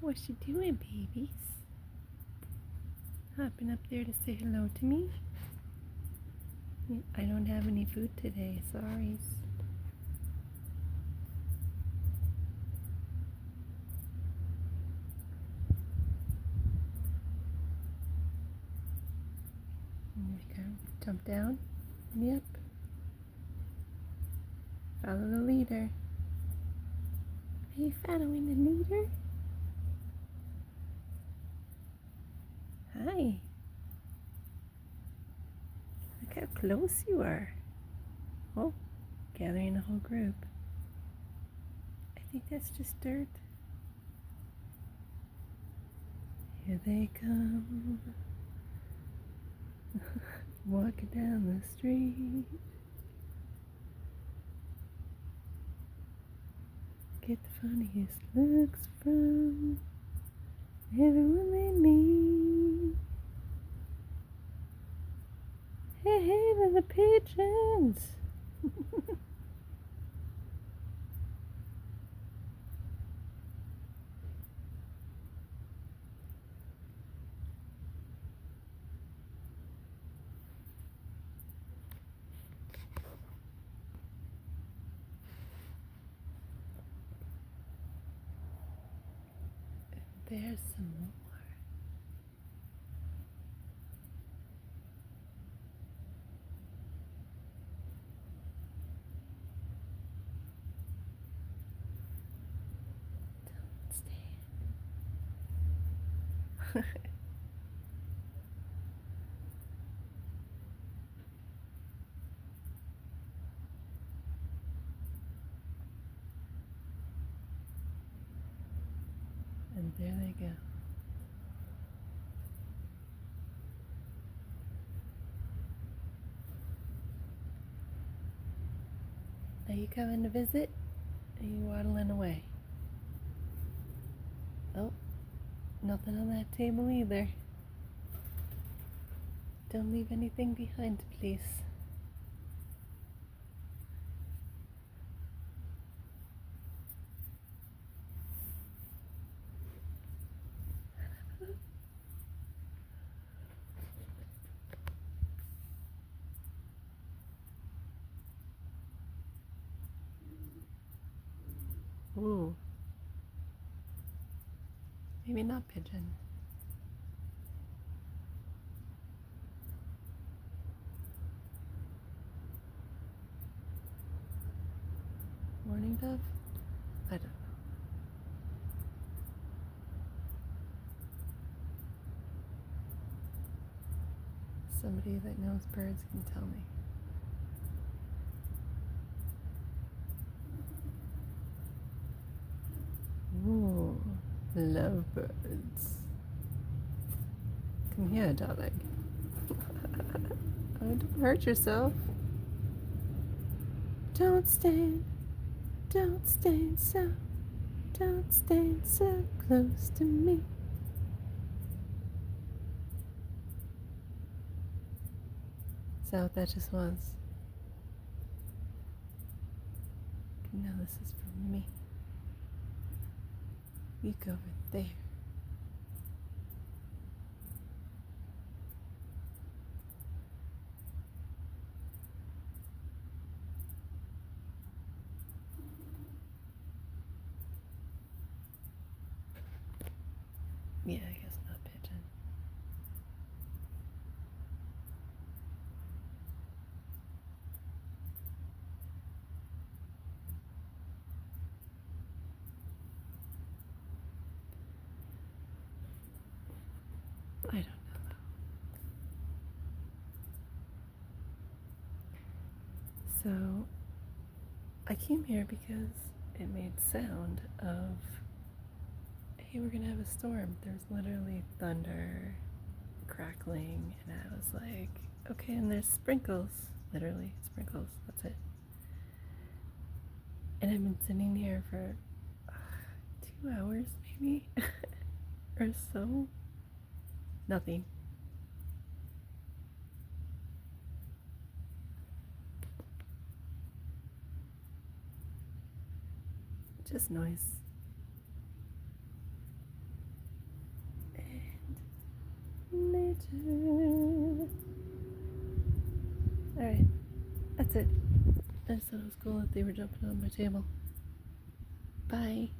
What you doing, babies? Hopping up there to say hello to me? I don't have any food today, sorry. Here we go. Jump down. Yep. Follow the leader. Are you following the leader? Hi. Look how close you are. Oh, gathering the whole group. I think that's just dirt. Here they come. Walking down the street. Get the funniest looks from everyone they meet. Hey, hey, to the pigeons. There's some more. Don't stand. And there they go. Are you coming to visit? Are you waddling away? Oh, nothing on that table either. Don't leave anything behind, please. Ooh. Maybe not pigeon. Morning dove? I don't know. Somebody that knows birds can tell me. Ooh, lovebirds. Come here, darling. Oh, don't hurt yourself. Don't stand so close to me. Is that what that just was? No, this is for me. You go over there. Yeah, I guess not pigeon. I don't know. So, I came here because it made sound of, hey, we're gonna have a storm. There's literally thunder, crackling, and I was like, okay, and there's sprinkles, literally sprinkles, that's it. And I've been sitting here for 2 hours maybe, or so. Nothing. Just noise. turn. Alright, that's it. I just thought it was cool that they were jumping on my table. Bye.